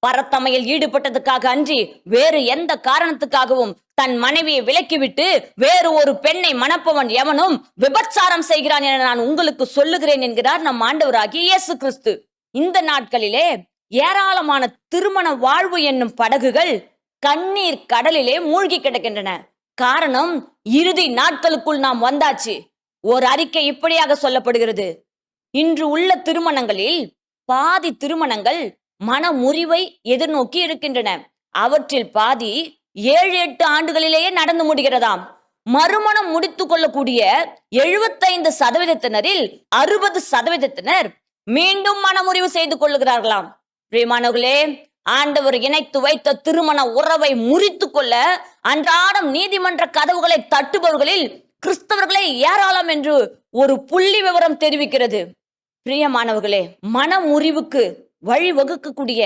பரத்தமையில் ஈடுபட்டதுக்காக அன்றி வேறு எந்த காரணத்துக்காகவும் தன் மனைவியை விலக்கிவிட்டு வேறு ஒரு பெண்ணை மணப்பவன் எவனும் விபச்சாரம் செய்கிறான் என நான் உங்களுக்கு சொல்லுகிறேன் என்கிறார் நம் ஆண்டவராகிய இயேசு கிறிஸ்து. இந்த நாட்களிலே ஏராளமான திருமண வாழ்வு என்னும் படகுகள் கண்ணீர் கடலிலே மூழ்கி கிடக்கின்றன. காரணம், இறுதி நாட்களுக்குள் நாம் வந்தாச்சு. ஒரு அறிக்கை இப்படியாக சொல்லப்படுகிறது. இன்று உள்ள திருமணங்களில் பாதி திருமணங்கள் மன முறிவை எதிர்நோக்கி இருக்கின்றன. அவற்றில் பாதி 7-8 ஆண்டுகளிலேயே நடந்து முடிகிறதாம். மறுமணம் முடித்துக் கொள்ளக்கூடிய 75%-இல் 60% மீண்டும் மனமுறிவு செய்து கொள்ளுகிறார்களாம். பிரியமானவர்களே, ஆண்டவர் இணைத்து வைத்த திருமண உறவை முறித்து கொள்ள அன்றாடம் நீதிமன்ற கதவுகளை தட்டுபவர்களில் கிறிஸ்தவர்களே ஏராளம் என்று ஒரு புள்ளி விவரம் தெரிவிக்கிறது. பிரியமானவர்களே, மன முறிவுக்கு வழிவகுக்கக்கூடிய